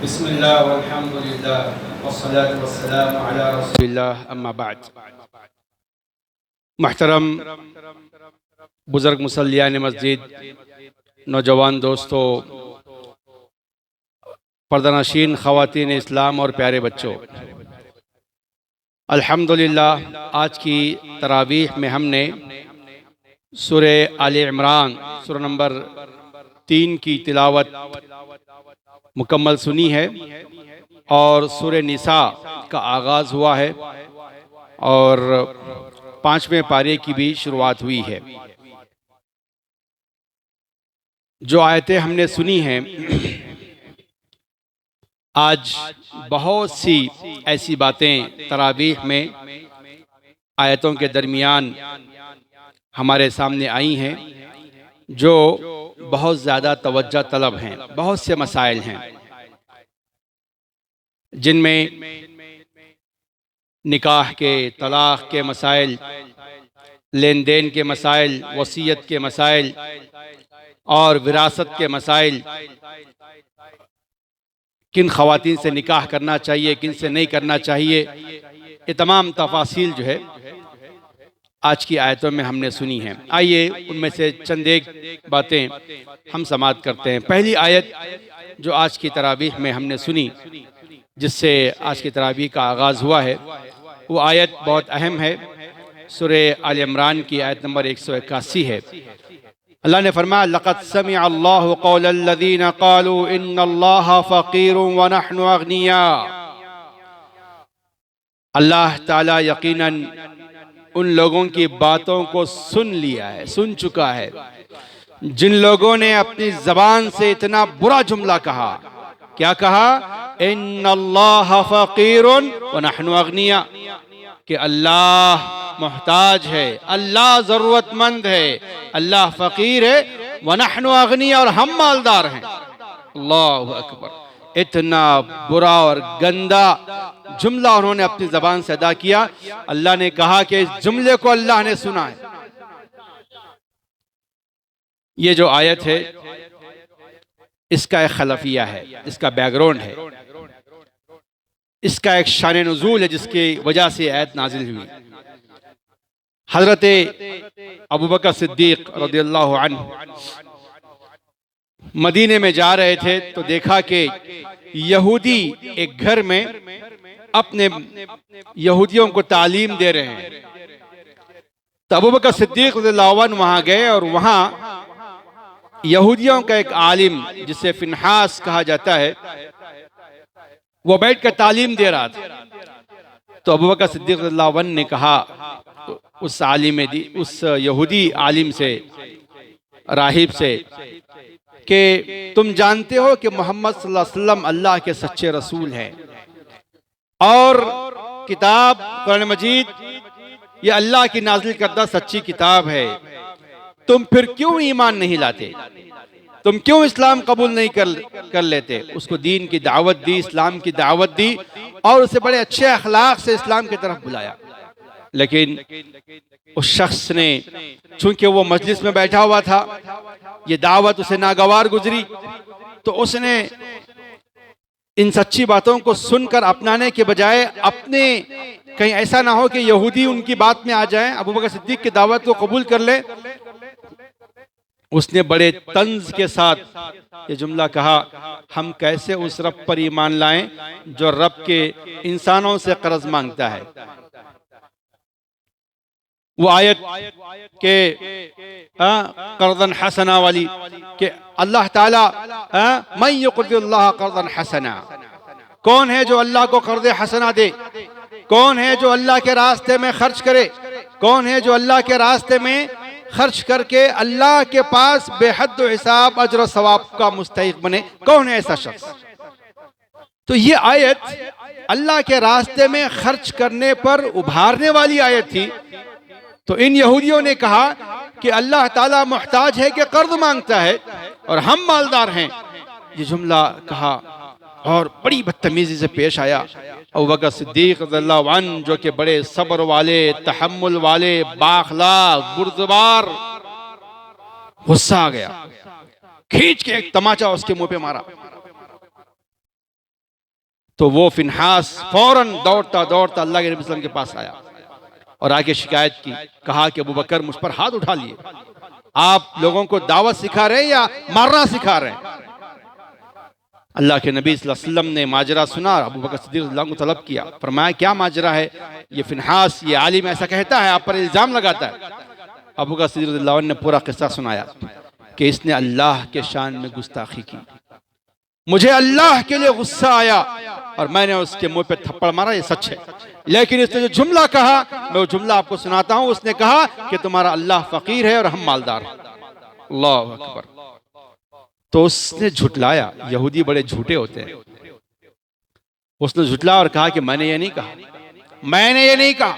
बिस्मिल्लाह वल्हम्दुलिल्लाह वस्सलातु वस्सलामु अला रसूलिल्लाह अम्मा बाद। मुहतरम बुज़ुर्ग मुसल्लियान मस्जिद, नौजवान दोस्तों, पर्दानशीन ख़वातीन इस्लाम और प्यारे बच्चों, अल्हम्दुलिल्लाह आज की तरावीह में हमने सूरे आले इमरान सूरा नंबर 3 की तिलावत मुकम्मल सुनी है और सूरे निसा का आगाज़ हुआ है और 5वें पारे की भी शुरुआत हुई है। जो आयतें हमने सुनी हैं, आज बहुत सी ऐसी बातें तरावीह में आयतों के दरमियान हमारे सामने आई हैं जो बहुत ज़्यादा तवज्जो तलब हैं। बहुत से मसाइल हैं जिनमें निकाह के, तलाक़ के मसाइल, लेन देन के मसाइल, वसीयत के मसाइल और विरासत के मसाइल, किन ख़वातीन से निकाह करना चाहिए, किन से नहीं करना चाहिए, ये तमाम तफासील जो है आज की आयतों में हमने सुनी हैं। आइए उनमें से चंद एक बातें हम समाअत करते हैं। पहली आयत जो आज की तरावीह में हमने सुनी, जिससे आज की तरावीह का आगाज़ हुआ है, वो आयत बहुत अहम है। सूरे आल इमरान की आयत नंबर 181 है। अल्लाह ने फरमाया, लक़द समिअ अल्लाहु क़ौलल लज़ीना क़ालू इन्नल्लाहा फ़क़ीरुन व नहनु अग़निया। अल्लाह ताला यकीनन उन लोगों की बातों को सुन लिया है, सुन चुका है, जिन लोगों ने अपनी ज़बान से इतना बुरा जुमला कहा। क्या कहा? इन्नल्लाहा फ़क़ीरुन व नहनु अग़निया, कि अल्लाह मोहताज है, अल्लाह ज़रूरतमंद है, अल्लाह फ़कीर है, व नहनु अग़निया, और हम मालदार हैं। अल्लाहु अकबर। इतना बुरा और गंदा जुमला उन्होंने अपनी ज़बान से अदा किया। अल्लाह ने कहा कि इस जुमले को अल्लाह ने सुना है। ये जो आयत है, इसका एक खलफिया है, इसका बैकग्राउंड है, इसका एक शान नुज़ूल है जिसकी वजह से आयत नाजिल हुई। हज़रत अबू बकर सिद्दीक़ रज़ियल्लाहु अन्हु मदीने में जा रहे थे तो देखा कि यहूदी एक घर में अपने यहूदियों को तालीम दे रहे हैं। तो अबू बकर सिद्दीक़ रज़ियल्लाहु अन्हु वहाँ गए और वहाँ यहूदियों का एक आलिम जिसे फिनहास कहा जाता है, वो बैठ कर तालीम दे रहा था। तो अबू बकर सिद्दीक़ रज़ियल्लाहु अन्हु ने कहा उस यहूदी आलिम से, राहिब से, कि तुम जानते हो कि मोहम्मद सल्लल्लाहु अलैहि वसल्लम अल्लाह के सच्चे रसूल हैं और किताब कुरान मजीद ये अल्लाह की नाज़िल करदा सच्ची किताब है। तुम फिर क्यों ईमान नहीं लाते? तुम क्यों इस्लाम कबूल नहीं कर लेते? उसको दीन की दावत दी, इस्लाम की दावत दी और उसे बड़े अच्छे अखलाक से इस्लाम की तरफ बुलाया। लेकिन उस शख्स ने, चूंकि वो मजलिस में बैठा हुआ था, ये दावत उसे नागवार गुजरी, तो उसने इन सच्ची बातों को सुनकर अपनाने के बजाय अपने, कहीं ऐसा ना हो कि यहूदी उनकी बात में आ जाएं, अबू बकर सिद्दीक़ की दावत को कबूल कर ले, उसने बड़े तंज के साथ ये जुमला कहा, हम कैसे उस रब पर ईमान लाएं जो रब के इंसानों से कर्ज मांगता है। वो आयत के कर्ज़न हसना वाली, कि अल्लाह ताला मन युक़रिदुल्लाह कर्ज़न हसना, कौन है जो अल्लाह को कर्ज़ हसना दे? कौन है जो अल्लाह के रास्ते में खर्च करे? कौन है जो अल्लाह के रास्ते में खर्च करके अल्लाह के पास बेहद हिसाब अजर और सवाब का मुस्तहिक बने? कौन है ऐसा शख्स? तो ये आयत अल्लाह के रास्ते में खर्च करने पर उभारने वाली आयत थी। तो इन यहूदियों ने कहा कि अल्लाह ताला मोहताज है कि कर्ज मांगता है और हम मालदार हैं। ये जुमला कहा और बड़ी बदतमीजी से पेश आया। अबू बकर सिद्दीक़ रज़ियल्लाहु अन्हु, जो कि बड़े सब्र वाले, तहम्मुल वाले, बाखलाक, बुर्ज़बार, गुस्सा आ गया, खींच के एक तमाचा उसके मुंह पे मारा। तो वो फिनहास फौरन दौड़ता दौड़ता अल्लाह के नबी सल्लल्लाहु अलैहि वसल्लम के पास आया और आके शिकायत की, कहा कि अबू बकर मुझ पर हाथ उठा लिए, आप लोगों को दावत सिखा रहे हैं या मारना सिखा रहे हैं। अल्लाह के नबी सल्लल्लाहु अलैहि वसल्लम ने माजरा सुना, अबू बकर सिद्दीक़ रज़ियल्लाहु अन्हु को तलब किया, फरमाया क्या माजरा है, ये फिनहास ये आलिम ऐसा कहता है, आप पर इल्जाम लगाता है। अबू बकर सिद्दीक़ रज़ियल्लाहु अन्हु ने पूरा किस्सा सुनाया कि इसने अल्लाह के शान में गुस्ताखी की, मुझे अल्लाह के लिए गुस्सा आया और मैंने उसके मुंह पे थप्पड़ मारा, ये सच है। लेकिन इसने जो जुमला कहा, मैं वो जुमला आपको सुनाता हूं। उसने कहा कि तुम्हारा अल्लाह फकीर है और हम मालदार हैं। अल्लाह अकबर। तो उसने झुटलाया, यहूदी बड़े झूठे होते हैं। उसने झुटला और कहा कि मैंने ये नहीं कहा, मैंने ये नहीं कहा।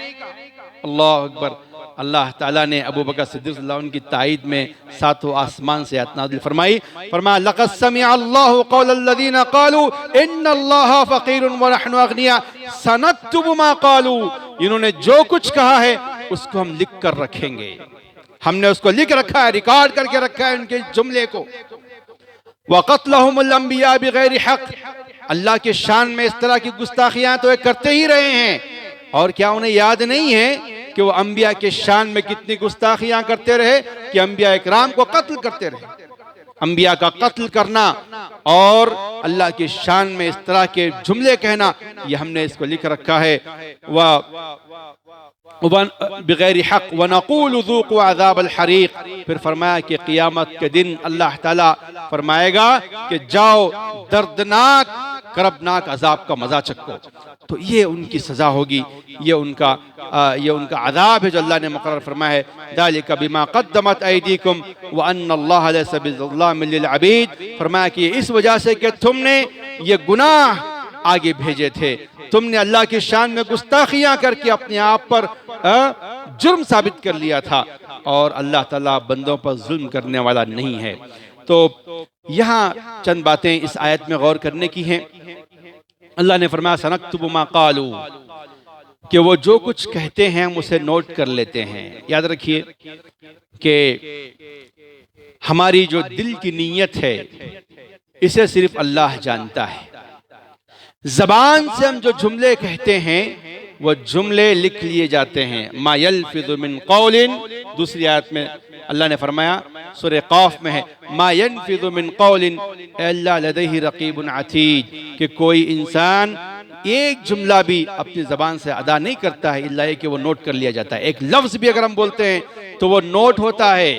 अल्लाह अकबर। अल्लाह ताला ने अबू बकर सिद्दीक़ रज़ियल्लाहु अन्हु की ताईद में सातों आसमान से आयत नाज़िल फरमाई, फरमाया लक़द समिअ अल्लाहु क़ौलल्लज़ीना क़ालू इन्नल्लाहा फ़क़ीरुन व नहनु अग़निया सनक्तुबु मा क़ालू। इन्होंने जो कुछ कहा है उसको हम लिख कर रखेंगे, हमने उसको लिख रखा है, रिकॉर्ड करके रखा है उनके जुमले को। व क़त्लहुमुल अंबिया बिग़ैरि हक़। अल्लाह के शान में इस तरह की गुस्ताखियां तो ये करते ही रहे हैं, और क्या उन्हें याद नहीं है कि वो अंबिया के शान में कितनी गुस्ताखियां करते रहे, कि अंबिया इकराम को कत्ल करते रहे। अंबिया का कत्ल करना और अल्लाह की शान में इस तरह के जुमले कहना, ये हमने इसको लिख रखा है। बिगैर हक व नक़ूलु ज़ूक़ू अज़ाबल हरीक़। फिर फरमाया कि क़ियामत के दिन अल्लाह ताला फरमाएगा कि जाओ दर्दनाक करबनाक अजाब का मजा चखो। तो ये उनकी सजा होगी, ये उनका अजाब है जो अल्लाह ने मुकर्रर फरमाया है। ज़ालिका बिमा क़द्दमत ऐदीकुम व अन्नल्लाह लैसा बिज़्ज़ल्लामिल लिल अबीद। फरमाया कि इस वजह से कि तुमने ये गुनाह आगे भेजे थे, तुमने अल्लाह की शान में गुस्ताखियां करके अपने आप पर जुर्म साबित कर लिया था, और अल्लाह ताला बंदों पर जुल्म करने वाला नहीं है। तो यहाँ चंद बातें इस आयत में गौर करने की हैं। अल्लाह ने फरमाया सनक्तुबु मा क़ालू, कि वो जो कुछ कहते हैं हम उसे नोट कर लेते हैं। याद रखिए कि हमारी जो दिल की नीयत है इसे सिर्फ अल्लाह जानता है। जबान से हम जो जुमले कहते हैं वो जुमले लिख लिए जाते हैं। मा यल्फिज़ु मिन क़ौलिन, दूसरी आयत में अल्लाह ने फरमाया, सूरह क़ाफ में है, मा यल्फिज़ु मिन क़ौलिन इल्ला लदैहि रक़ीबुन अतीद, कि कोई इंसान एक जुमला भी अपनी जबान से अदा नहीं करता है इल्ला कि वो नोट कर लिया जाता है। एक लफ्ज भी अगर हम बोलते हैं तो वो नोट होता है,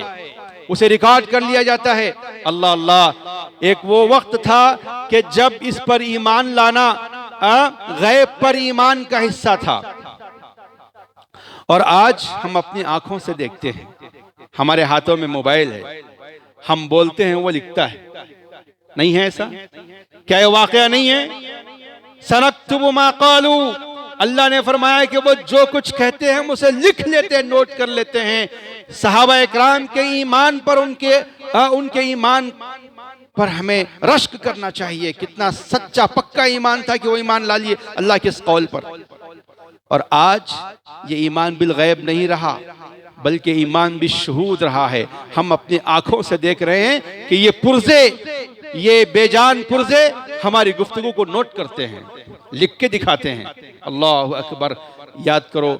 उसे रिकॉर्ड कर लिया जाता है। अल्लाह अल्लाह। एक वो वक्त था कि जब इस पर ईमान लाना गैब पर ईमान का हिस्सा था, और आज हम अपनी आंखों से देखते हैं, हमारे हाथों में मोबाइल है, हम बोलते हैं वो लिखता है। नहीं है ऐसा? क्या ये वाकया नहीं है? सनक्तुबु मा क़ालू। अल्लाह ने फरमाया कि वो जो कुछ कहते हैं हम उसे लिख लेते हैं, नोट कर लेते हैं। सहाबा इकराम के ईमान पर उनके ईमान पर हमें रश्क करना चाहिए, कितना सच्चा पक्का ईमान था कि वो ईमान ला लिए अल्लाह के इस कौल पर। और आज ये ईमान बिल गैब नहीं रहा, बल्कि ईमान भी शहूद रहा है। हम अपनी आंखों से देख रहे हैं कि ये पुर्जे, ये बेजान पुर्जे हमारी गुफ्तगू को नोट करते हैं, लिख के दिखाते हैं। अल्लाह अकबर। याद करो,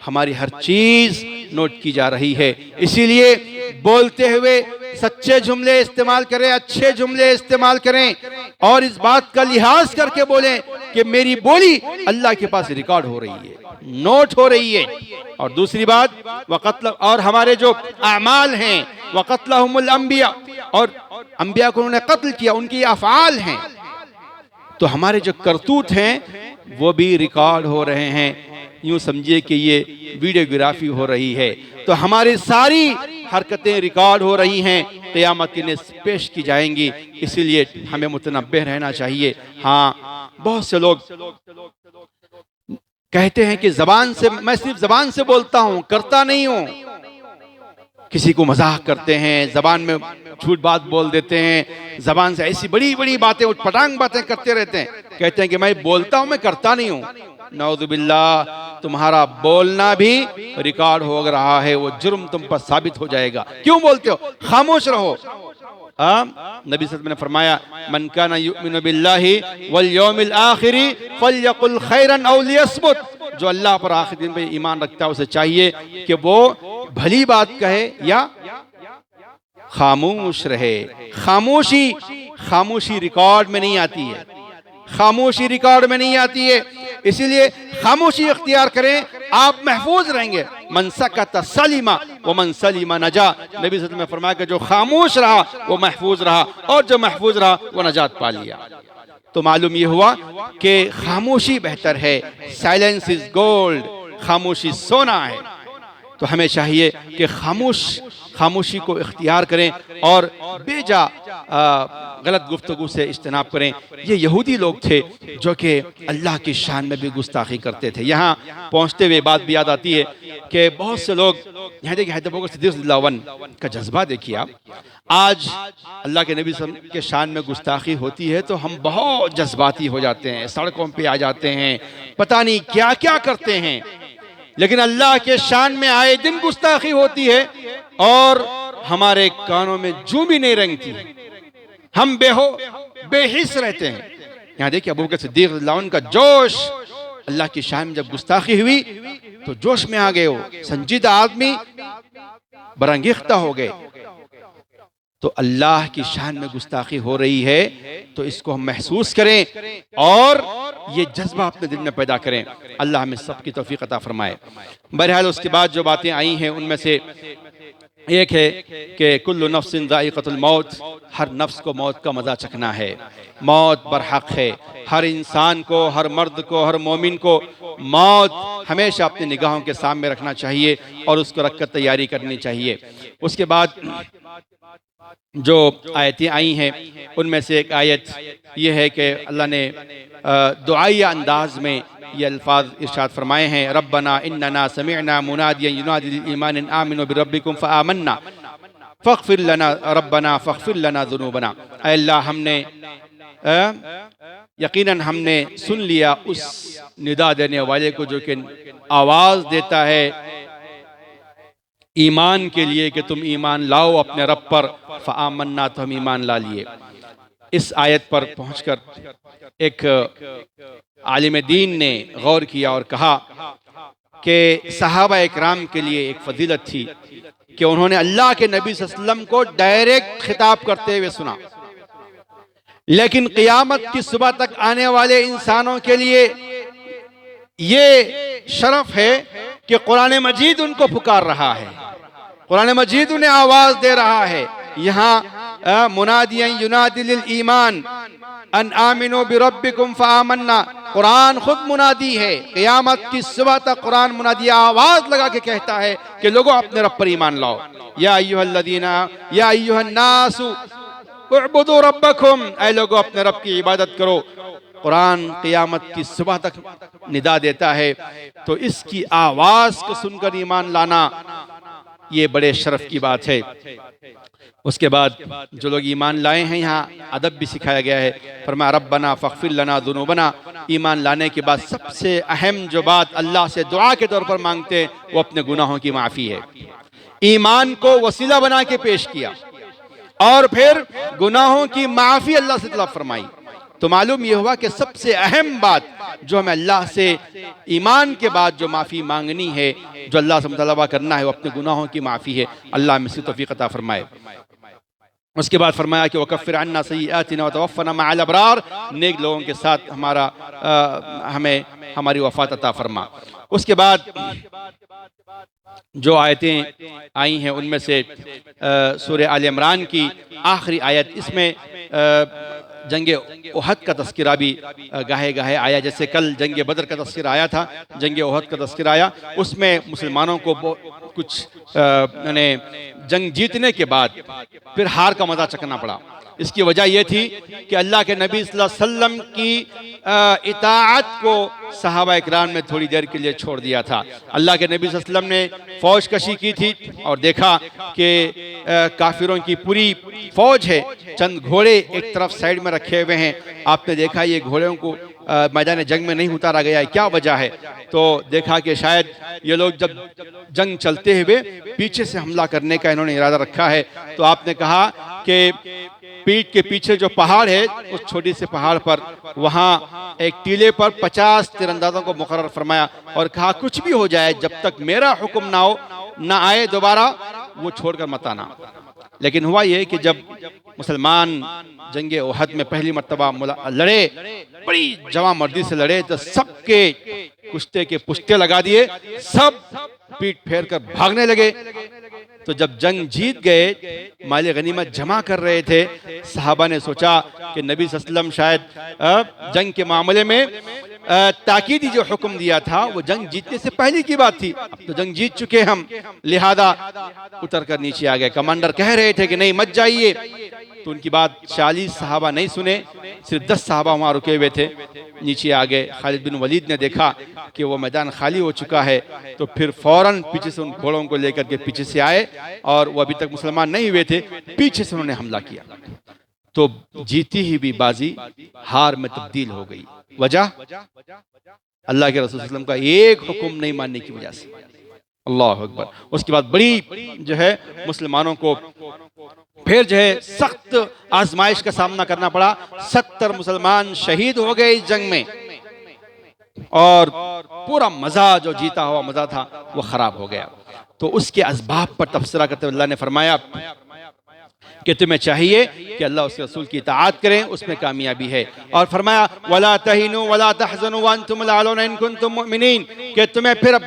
हमारी हर चीज नोट की जा रही है। इसीलिए बोलते हुए सच्चे जुमले इस्तेमाल करें, अच्छे जुमले इस्तेमाल करें, और इस बात का लिहाज करके बोलें कि मेरी बोली अल्लाह के पास रिकॉर्ड हो रही है, नोट हो रही है। और दूसरी बात, वक़त्ल, और हमारे जो अमाल हैं, वक़त्लहुमुल अंबिया, और अंबिया को उन्होंने कत्ल किया, उनकी अफ़आल हैं, तो हमारे जो करतूत हैं वो भी रिकॉर्ड हो रहे हैं। यूं समझिए कि ये वीडियोग्राफी हो रही है, तो हमारी सारी हरकतें रिकॉर्ड हो रही हैं, क़यामत के दिन पेश की जाएंगी। इसीलिए हमें मुतनब्बिह रहना चाहिए। हाँ, बहुत से लोग कहते हैं कि जबान से, मैं सिर्फ जबान से बोलता हूं, करता नहीं हूं। किसी को मजाक करते हैं, जबान में झूठ बात बोल देते हैं, जबान से ऐसी बड़ी बड़ी बातें, उटपटांग बातें करते रहते हैं, कहते हैं कि मैं बोलता हूं, मैं करता नहीं हूं। नऊज़ुबिल्लाह, तुम्हारा बोलना भी रिकॉर्ड हो रहा है, वो जुर्म तुम पर साबित हो जाएगा। क्यों बोलते हो? खामोश रहो। नबी सल्लल्लाहु अलैहि वसल्लम ने फरमाया मन काना युमिनु बिल्लाहि वल यौमिल आखिरी फलयकुल खैरन औ लियस्मुत, जो अल्लाह पर आखिरी दिन पे ईमान रखता है उसे चाहिए कि वो भली बात कहे या खामोश रहे। खामोशी, खामोशी रिकॉर्ड में नहीं आती है, खामोशी रिकॉर्ड में नहीं आती है, इसीलिए खामोशी इख्तियार करें, आप महफूज रहेंगे। मन सकत सलीमा व मन सलीमा नजा, नबी सल्लल्लाहु अलैहि वसल्लम ने फरमाया कि जो खामोश रहा वो महफूज रहा और जो महफूज रहा वो नजात पा लिया। तो मालूम ये हुआ कि खामोशी बेहतर है, साइलेंस इज गोल्ड, खामोशी सोना है। तो हमें चाहिए कि खामोशी को इख्तियार करें और बेजा गलत गुफ्तगू से इज्तनाब करें। ये यहूदी लोग थे जो कि अल्लाह की शान में भी गुस्ताखी करते थे। यहाँ पहुँचते हुए बात भी याद आती है कि बहुत से लोग यहाँ देखिए हैदराबाद सिद्दीक़ रज़ियल्लाहु अन्हु का जज्बा देखिए आप। आज अल्लाह के नबी सल्लल्लाहु अलैहि वसल्लम के शान में गुस्ताखी होती है तो हम बहुत जज्बाती हो जाते हैं, सड़कों पे आ जाते हैं, पता नहीं क्या क्या करते हैं। लेकिन अल्लाह के शान में आए दिन गुस्ताखी होती है और हमारे कानों में जूं भी नहीं रेंगती, हम बेहिस रहते हैं। यहाँ देखिए अबू बकर सिद्दीक़ रज़ियल्लाहु अन्हु का जोश, अल्लाह की शान में जब गुस्ताखी हुई तो जोश में आ गए, हो संजीदा आदमी बरंगेख्ता हो गए। तो अल्लाह की शान में गुस्ताखी हो रही है तो इसको हम महसूस करें और ये जज्बा अपने दिल में पैदा करें। अल्लाह हमें सबकी तौफीक अता फरमाए। बहरहाल उसके बाद जो बातें आई हैं उनमें से एक है कि कुल्लु नफ्सिन ज़ाइक़तुल मौत, हर नफ्स को मौत का मज़ा चखना है, मौत बरहक है। हर इंसान को, हर मर्द को, हर मोमिन को मौत हमेशा अपनी निगाहों के सामने रखना चाहिए और उसको रखकर तैयारी करनी चाहिए। उसके बाद जो आयतें आई हैं उनमें से एक आयत ये है कि अल्लाह ने दुआया अंदाज में ये अल्फाज इरशाद फरमाए हैं, रब्बना इन्नना समिअना मुनादियन युनादी लिल ईमान अन आमिनु बिरब्बिकुम फआमन्ना फग़फिर लना रब्बना फग़फिर लना ज़ुनूबना। ऐ अल्लाह हमने यकीनन हमने सुन लिया उस निदा देने वाले को जो कि आवाज़ देता है ईमान के लिए कि तुम ईमान लाओ अपने रब पर, फ़आमन्ना तो हम ईमान ला लिए। इस आयत पर पहुंचकर एक आलिम दीन ने गौर किया और कहा कि सहाबा इकराम के लिए एक फजीलत थी कि उन्होंने अल्लाह के नबी सल्लल्लाहु अलैहि वसल्लम को डायरेक्ट खिताब करते हुए सुना, लेकिन क़यामत की सुबह तक आने वाले इंसानों के लिए ये शरफ है कि कुरान मजीद उनको पुकार रहा है, कुरान मजीद उन्हें आवाज दे रहा है। यहाँ मुनादियन युनादी लिल ईमान अन आमिनु बिरब्बिकुम फआमन्ना, कुरान खुद मुनादी है। क़यामत की सुबह तक कुरान मुनादी आवाज लगा के कहता है कि लोगों अपने रब पर ईमान लाओ। या अय्युहल्लज़ीना या अय्युहन्नासु उअ्बुदू रब्बकुम, ऐ लोगों अपने रब की इबादत करो। कुरान क़यामत की सुबह तक निदा देता है, तो इसकी आवाज को सुनकर ईमान लाना ये बड़े शरफ की बात है। उसके बाद जो लोग ईमान लाए हैं यहाँ अदब भी सिखाया गया है। फरमाया रब्बना फग़फिर लना ज़ुनूबना, ईमान लाने के बाद सबसे अहम जो बात अल्लाह से दुआ के तौर पर मांगते वो अपने गुनाहों की माफ़ी है। ईमान को वसीला बना के पेश किया और फिर गुनाहों की माफ़ी अल्लाह से तलब फरमाई। तो मालूम यह हुआ कि सबसे अहम बात जो हमें अल्लाह से ईमान के बाद जो माफ़ी मांगनी है, जो अल्लाह से मुतालबा करना है, वो अपने गुनाहों की माफ़ी है। अल्लाह हमें तौफीक अता फरमाए। उसके बाद फरमाया कि वकफ़िर अन्ना सय्यिआतिना व तवफ़्फ़ना मअल अबरार, नेक लोगों के साथ हमें हमारी वफ़ात अता फरमा। उसके बाद जो आयतें आई हैं उनमें से सूरह आल इमरान की आखिरी आयत, इसमें जंगे उहद का तज़किरा भी गाहे गाहे आया। जैसे कल जंगे बदर का तज़किरा आया था, जंगे उहद का तज़किरा आया, उसमें मुसलमानों को कुछ यानी जंग जीतने के बाद फिर हार का मज़ा चखना पड़ा। इसकी वजह यह थी कि अल्लाह के नबी सल्लल्लाहु अलैहि वसल्लम की इताअत को सहाबा इकराम ने थोड़ी देर के लिए छोड़ दिया था। अल्लाह के नबी सल्लल्लाहु अलैहि वसल्लम ने फौज कशी की थी और देखा कि काफिरों की पूरी फौज है, चंद घोड़े एक तरफ साइड में रखे हुए हैं। आपने देखा ये घोड़ों को मैदान जंग में नहीं उतारा गया है, क्या वजह है? तो देखा कि शायद ये लोग जब जंग चलते हुए पीछे से हमला करने का इन्होंने इरादा रखा है। तो आपने कहा कि पीठ के पीछे जो पहाड़ है उस छोटी से पहाड़ पर वहां एक टीले पर 50 तीरंदाजों को मुकर्रर फरमाया और कहा कुछ भी हो जाए जब तक मेरा हुक्म ना आए दोबारा वो छोड़कर मत आना। लेकिन हुआ ये कि जब मुसलमान जंगे ओहद में पहली मर्तबा लड़े, बड़ी जवां मर्दी से लड़े, तो सबके कुश्ते के पुश्ते लगा दिए, सब पीठ फेर कर भागने लगे। तो जब जंग जीत गए, माल गनीमत जमा कर रहे थे, सहाबा ने सोचा कि नबी सल्लल्लाहु अलैहि वसल्लम शायद जंग के मामले में ताकीदी जो हुक्म दिया था वो जंग जीतने से पहले की बात थी, अब तो जंग जीत चुके हम, लिहाजा उतर कर नीचे आ गए। कमांडर कह रहे थे कि नहीं मत जाइए, तो उनकी बात 40 सहाबा नहीं सुने, सिर्फ 10 सहाबा वहाँ रुके हुए थे, नीचे आ गए। खालिद बिन वलीद ने देखा कि वो मैदान खाली हो चुका है, तो फिर फौरन पीछे से उन घोड़ों को लेकर के पीछे से आए और वो अभी तक मुसलमान नहीं हुए थे, पीछे से उन्होंने हमला किया। तो जीती ही भी बाजी हार में तब्दील हो गई। वजह अल्लाह के रसूल सल्लल्लाहु अलैहि वसल्लम का एक हुक्म नहीं मानने की वजह से। अल्लाह अकबर। उसके बाद बड़ी जो है मुसलमानों को फिर जो है सख्त आजमाइश का सामना करना पड़ा। 70 मुसलमान शहीद हो गए इस जंग में और पूरा मजा जो जीता हुआ मजा था वो खराब हो गया। तो उसके असबाब पर तबसरा करते हुए अल्लाह ने फरमाया कि तुम्हें चाहिए कि अल्लाह उसके रसूल की इताअत करें, उसमें कामयाबी है। और फरमाया वला तहिनु वला तहज़नु व अंतुम अल-अअलौना इन कुंतुम मुमिनीन, कि तुम्हें फिर अब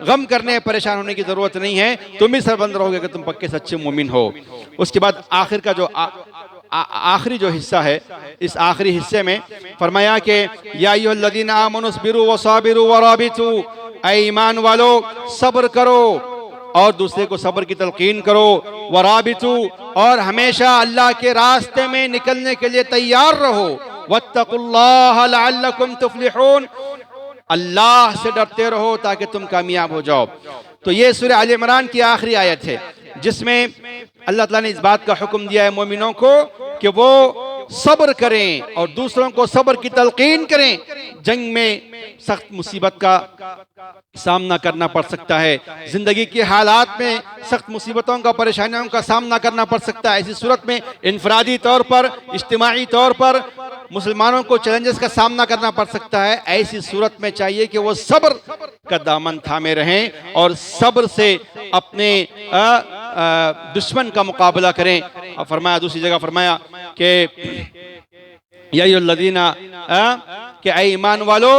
गम करने परेशान होने की जरूरत नहीं है, तुम भी सरबंद रहोगे कि तुम पक्के सच्चे मोमिन हो। उसके बाद आखिर का जो आखिरी जो हिस्सा है, इस आखिरी हिस्से में फरमाया कि या अय्युहल्लज़ीना आमनु अस्बिरु व साबिरु व राबितु, ऐ ईमान वालो सब्र करो और दूसरे को सब्र की तलकीन करो, वराबितु और हमेशा अल्लाह के रास्ते में निकलने के लिए तैयार रहो, वत्तकुल्लाह लअल्लकुम तुफ्लिहून, अल्लाह से डरते रहो ताकि तुम कामयाब हो जाओ। तो ये सूरह आल इमरान की आखिरी आयत है जिसमें अल्लाह ताला ने इस बात का हुक्म दिया है मोमिनों को कि वो सब्र करें और दूसरों को सब्र की तलकीन करें। जंग में सख्त मुसीबत का सामना करना पड़ सकता है, जिंदगी के हालात में सख्त मुसीबतों का परेशानियों का सामना करना पड़ सकता है। ऐसी सूरत में इनफरादी तौर पर, इज्तिमाई तौर पर मुसलमानों को चैलेंजेस का सामना करना पड़ सकता है। ऐसी सूरत में चाहिए कि वो सब्र का दामन थामे रहें और सब्र से अपने दुश्मन का मुकाबला करें। और फरमाया, दूसरी जगह फरमाया कि या अय्युहल्लज़ीना, कि ऐ ईमान वालो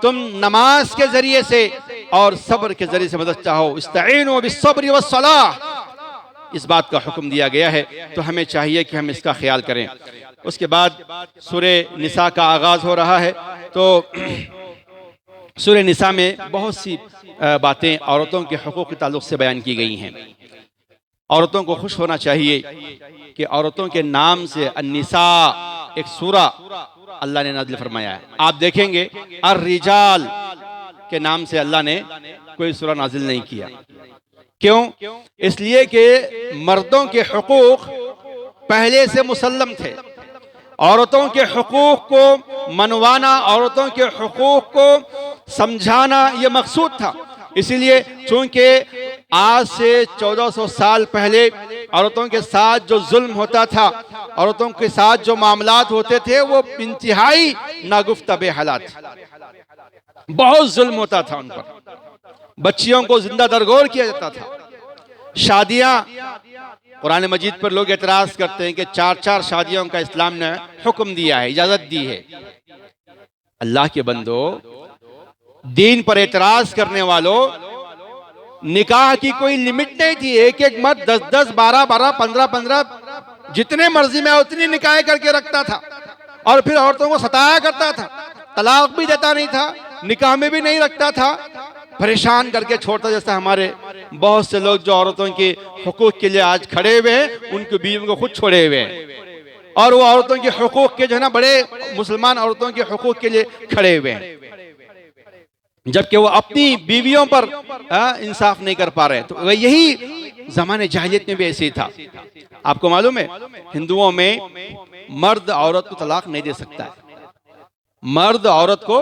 तुम नमाज के जरिए से और सब्र के जरिए से मदद चाहो, इस्तईनु बिस्सब्रि वस्सलाह, इस बात का हुक्म दिया गया है। तो हमें चाहिए कि हम इसका ख्याल करें। उसके बाद सूरह निसा का आगाज हो रहा है। तो सूरह निसा में बहुत सी बातें औरतों के हुकूक के ताल्लुक से बयान की गई हैं। औरतों को खुश होना चाहिए कि औरतों के नाम से अन्निसा एक सूरा अल्लाह ने नाज़िल फरमाया है। आप देखेंगे अर्रिजाल के नाम से अल्लाह ने कोई सूरा नाज़िल नहीं किया। क्यों? इसलिए कि मर्दों के हुकूक पहले से मुसल्लम थे। औरतों के हुकूक को मनवाना, औरतों के हुकूक को समझाना ये मकसूद था। इसीलिए चूंकि आज से 1400 साल पहले औरतों के साथ जो जुल्म होता था, औरतों के साथ जो मामलात होते थे, वो इंतहाई नागुफ्ता बेहालात, बहुत जुल्म होता था उन पर। बच्चियों को जिंदा दरगोर किया जाता था। शादियां, कुरान मजीद पर लोग एतराज करते हैं कि 4-4 शादियों का इस्लाम ने हुक्म दिया है, इजाजत दी है। अल्लाह के बंदो, दीन पर एतराज करने वालों, निकाह की कोई लिमिट नहीं थी। एक एक मर्द 10-10, 12-12, 15-15 जितने मर्जी में उतनी निकाह करके रखता था और फिर औरतों को सताया करता था। तलाक भी देता नहीं था, निकाह में भी नहीं रखता था, परेशान करके छोड़ता। जैसा हमारे बहुत से लोग जो औरतों के हुकूक के लिए आज खड़े हुए हैं, उनकी बीवियों को खुद छोड़े हुए हैं और वो औरतों के हुकूक के जो है ना, बड़े मुसलमान औरतों के हुकूक के लिए खड़े हुए हैं, जबकि वो अपनी बीवियों पर इंसाफ नहीं कर पा रहे। तो वह यही ज़माने जाहिलियत में भी ऐसे ही था। आपको मालूम है, हिंदुओं में मर्द औरत को तलाक नहीं दे सकता है, मर्द औरत को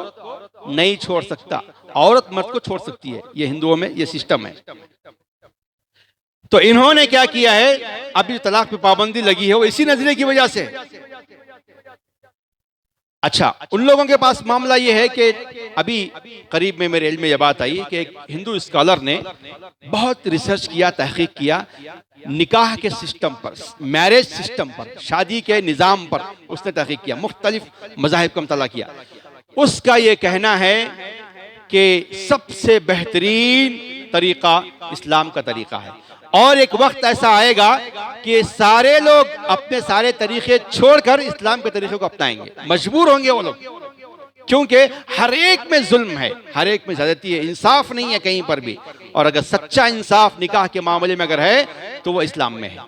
नहीं छोड़ सकता, औरत मर्द को छोड़ सकती है। ये हिंदुओं में ये सिस्टम है। तो इन्होंने क्या किया है, अभी तलाक पे पाबंदी लगी है वो इसी नजरिए की वजह से। अच्छा, उन लोगों के पास मामला ये है कि अभी करीब में मेरे इल्म में यह बात आई कि एक हिंदू स्कॉलर ने बहुत रिसर्च किया, तहकीक किया निकाह के सिस्टम पर, मैरिज सिस्टम पर, शादी के निज़ाम पर उसने तहकीक किया, मुख्तलिफ मज़ाहिब का मुताला किया। उसका ये कहना है कि सबसे बेहतरीन तरीका इस्लाम का तरीका है, और एक वक्त ऐसा आएगा कि सारे लोग अपने सारे तरीके छोड़कर इस्लाम के तरीके को अपनाएंगे, मजबूर होंगे वो लोग, क्योंकि हर एक में जुल्म है, हर एक में ज़्यादती है, इंसाफ नहीं है कहीं पर भी। और अगर सच्चा इंसाफ निकाह के मामले में अगर है तो वो इस्लाम में है।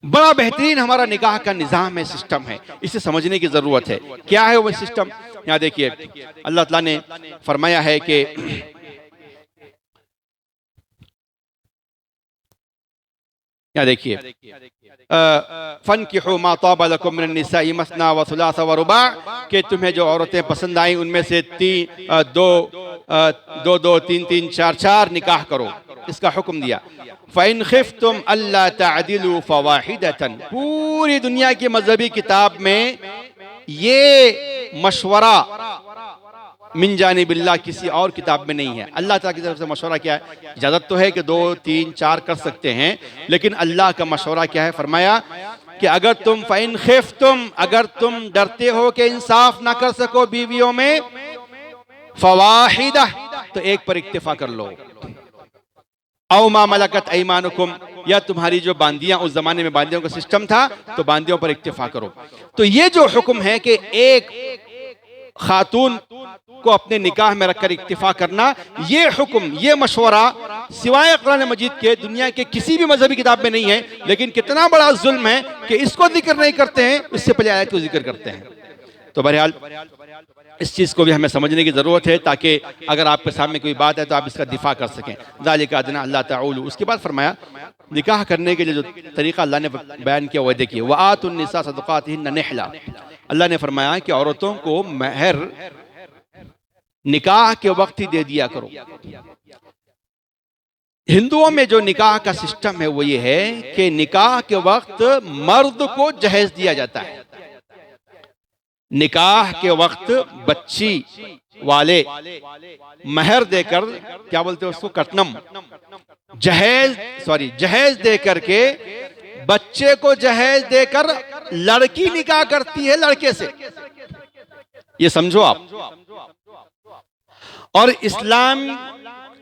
बड़ा बेहतरीन हमारा निकाह का निज़ाम है, सिस्टम है, इसे समझने की ज़रूरत है। क्या है वो सिस्टम? यहाँ देखिए, अल्लाह ताला ने फरमाया है कि यहाँ देखिए, फनकिहू मा ताबा लकुम मिनन निसाई मसना व सुलासा व रुबा, कि तुम्हें जो औरतें पसंद आई उनमें से दो दो तीन तीन चार चार निकाह करो, इसका हुक्म दिया। फ़इन खिफ्तुम अल्ला तअदिलू फ़वाहिदतन, पूरी दुनिया की मजहबी किताब में ये मशवरा मिन जानिबिल्लाह किसी और किताब में नहीं है। अल्लाह ताला की तरफ से मशवरा क्या है? इजाज़त तो है कि 2 3 4 कर सकते हैं, लेकिन अल्लाह का मशवरा क्या है? फरमाया कि अगर तुम फ़इन खिफ्तुम, अगर तुम डरते हो कि इंसाफ ना कर सको बीवियों में, फ़वाहिदा, तो एक पर इक्तिफा कर लो, औ मा मलकत ऐमानुकुम, या तुम्हारी जो बांदियां, उस जमाने में बांदियों का सिस्टम था, तो बांदियों पर इक्तिफा करो। तो ये जो हुक्म है कि एक खातून को अपने निकाह में रखकर इक्तिफा करना, ये हुक्म, ये मशवरा सिवाय कुरान मजीद के दुनिया के किसी भी मजहबी किताब में नहीं है। लेकिन कितना बड़ा जुल्म है कि इसको जिक्र नहीं करते हैं, इससे पहले आयत को जिक्र करते हैं। तो बहरहाल इस चीज़ को भी हमें समझने की ज़रूरत है, ताकि अगर आपके सामने कोई बात है तो आप इसका दिफा कर सकें। ज़ालिका अदना अल्ला ताउलू। उसके बाद फरमाया निकाह करने के लिए जो तरीका अल्लाह ने बयान किया वह देखिए, व आतुन निसा सदक़ातिहिन्ना निहला। अल्लाह ने फरमाया कि औरतों को महर निकाह के वक्त ही दे दिया करो। हिंदुओं में जो निकाह का सिस्टम है वो ये है कि निकाह के वक्त मर्द को जहेज दिया जाता है। निकाह के वक्त बच्ची वाले महर देकर, क्या बोलते हैं उसको, कटनम, जहेज देकर के, बच्चे को जहेज देकर लड़की निकाह करती है लड़के से, ये समझो आप। और इस्लाम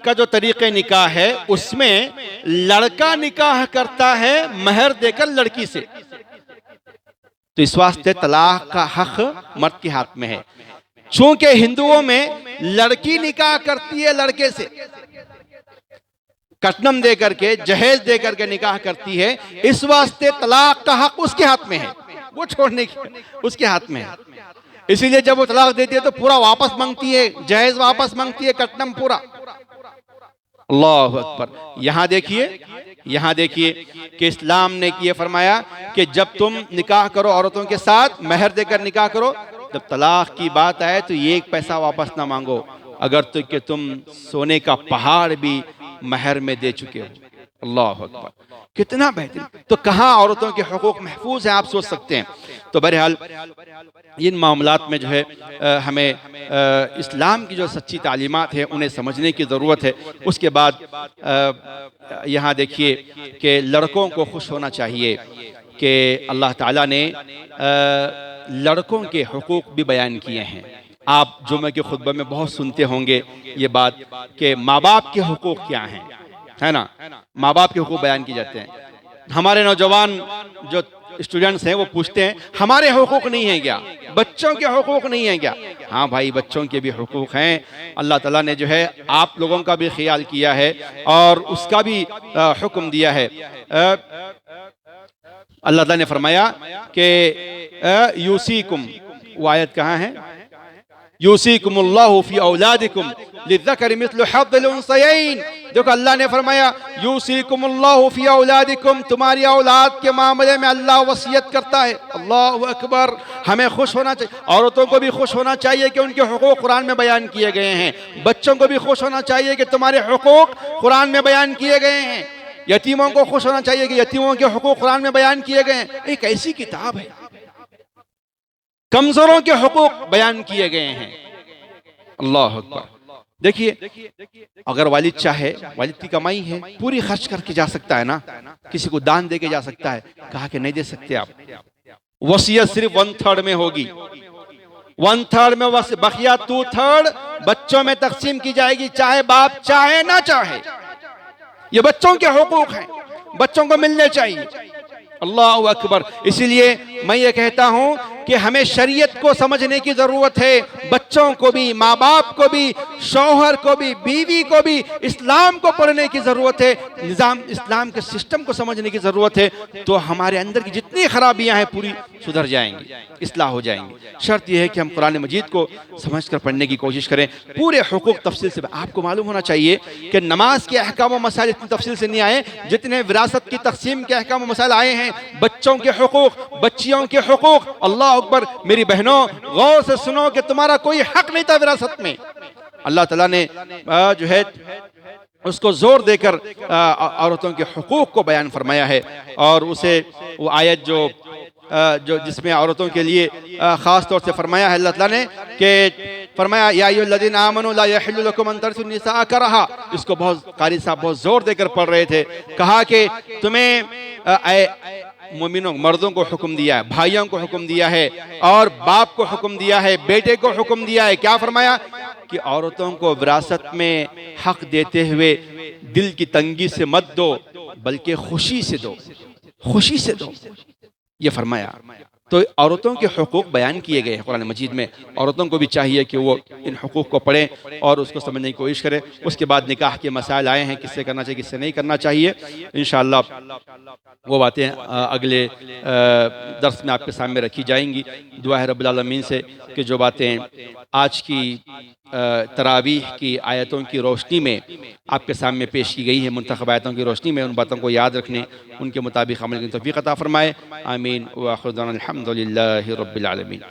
का जो तरीक़े निकाह है उसमें लड़का निकाह करता है महर देकर लड़की से। तो इस वास्ते तलाक का हक मर्द के हाथ में है। चूंकि हिंदुओं में लड़की निकाह करती है लड़के से, कटनम दे करके, जहेज दे करके निकाह करती है, इस वास्ते तलाक का हक उसके हाथ में है, वो छोड़ने की उसके हाथ में है। इसीलिए जब वो तलाक देती है तो पूरा वापस मांगती है, जहेज वापस मांगती है, कटनम पूरा। अल्लाहु अकबर। यहाँ देखिए कि इस्लाम ने ये फरमाया कि जब तुम निकाह करो औरतों के साथ, महर देकर निकाह करो, जब तलाक की बात आए तो ये एक पैसा वापस ना मांगो, अगर तो कि तुम सोने का पहाड़ भी महर में दे चुके हो। अल्लाह अकबर, कितना बेहतरीन। तो कहाँ औरतों के हुकूक महफूज हैं, आप सोच सकते हैं। तो बहरहाल इन मामलात में जो है हमें इस्लाम की जो सच्ची तालीमात है उन्हें समझने की ज़रूरत है। उसके बाद यहाँ देखिए कि लड़कों को खुश होना चाहिए कि अल्लाह ताला ने लड़कों के हुकूक भी बयान किए हैं। आप जुमे के खुतबे में बहुत सुनते होंगे ये बात कि माँ बाप के हुकूक क्या हैं, है ना, माँ बाप के हुकूक बयान किए जाते हैं। हमारे नौजवान जो स्टूडेंट्स हैं वो पूछते हैं हमारे हुकूक नहीं है क्या, बच्चों के हुकूक नहीं है क्या? हाँ भाई, बच्चों के भी हुकूक हैं। अल्लाह ताला ने जो है आप लोगों का भी ख्याल किया है और उसका भी हुक्म दिया है। अल्लाह ताला ने फरमाया कि यूसीकुम, वो आयत कहाँ है, यूसीकुमुल्लाहु फी औलादिकुम लिज़्ज़करि मिस्लु हज़्ज़िल उन्सयैन। देखो अल्लाह ने फरमाया यूसीकुमुल्लाहु फी औलादिकुम, तुम्हारी औलाद के मामले में अल्लाह वसीयत करता है। अल्लाहु अकबर। हमें खुश होना चाहिए, औरतों को भी खुश होना चाहिए कि उनके हुकूक कुरान में बयान किए गए हैं। बच्चों को भी खुश होना चाहिए कि तुम्हारे हुकूक कुरान में बयान किए गए हैं। यतीमों को खुश होना चाहिए कि यतीमों के हुकूक कुरान में बयान किए गए हैं। एक ऐसी किताब है, कमजोरों के हुकूक बयान किए गए हैं। अल्लाह अकबर। देखिए, अगर वालिद चाहे, वालिद की कमाई है, पूरी खर्च करके जा सकता है ना, किसी को दान दे के जा सकता है। कहा कि नहीं दे सकते आप, वसीयत सिर्फ 1/3 में होगी। 1/3 में बकिया 2/3 बच्चों में तकसीम की जाएगी, चाहे बाप चाहे ना चाहे। ये बच्चों के हुकूक हैं, बच्चों को मिलने चाहिए। अल्लाह अकबर। इसीलिए मैं ये कहता हूं कि हमें शरीयत को समझने की जरूरत है। बच्चों को भी, माँ बाप को भी, शौहर को भी, बीवी को भी इस्लाम को पढ़ने की जरूरत है। निजाम इस्लाम के सिस्टम को समझने की जरूरत है। तो हमारे अंदर की जितनी खराबियां हैं पूरी सुधर जाएंगी, इस्लाह हो जाएंगी। शर्त यह है कि हम कुरान मजीद को समझकर पढ़ने की कोशिश करें, पूरे हुकूक तफसील से। आपको मालूम होना चाहिए कि नमाज के अहकाम व मसाइल इतनी तफसील से नहीं आए जितने विरासत की तकसीम के अहकाम व मसाइल आए हैं। बच्चों के हुकूक, बच्चियों के हुकूक। अल्लाह अकबर। मेरी बहनों, गौर से सुनो कि तुम्हारा कोई हक नहीं था विरासत में। अल्लाह ताला ने जो है उसको जोर देकर औरतों के हुकूक को बयान फरमाया है। और उसे वो आयत जो जिसमें औरतों के लिए खास तौर से फरमाया है अल्लाह ताला ने कि फरमाया या अय्युहल्लज़ीना आमनू ला यहिल्लु लकुम अन तरिसु निसा करहा। इसको बहुत कारी साहब बहुत जोर देकर पढ़ रहे थे। कहा कि तुम्हें मोमिनों मर्दों को हुक्म दिया है, भाइयों को हुक्म दिया है, और बाप को हुक्म दिया है, बेटे को हुक्म दिया है। क्या फरमाया कि औरतों को विरासत में हक देते हुए दिल की तंगी से मत दो, बल्कि खुशी से दो, खुशी से दो, ये फरमाया। तो औरतों के हुकूक बयान किए गए हैं कुरान मजीद में। औरतों को भी चाहिए कि वो इन हुकूक को पढ़ें और उसको समझने की कोशिश करें। उसके बाद निकाह के मसाइल आए हैं, किससे करना चाहिए, किससे नहीं करना चाहिए। इंशाअल्लाह वो बातें अगले दर्स में आपके सामने रखी जाएंगी। दुआ है रब्बुल आलमीन से कि जो बातें आज की तरावीह की आयतों की रोशनी में आपके सामने पेश की गई है, मुंतखब आयतों की रोशनी में, उन बातों को याद रखने, उनके मुताबिक अमल की तौफीक अता फरमाए। आमीन व आखिर दाना अल्हम्दुलिल्लाहि रब्बिल आलमीन।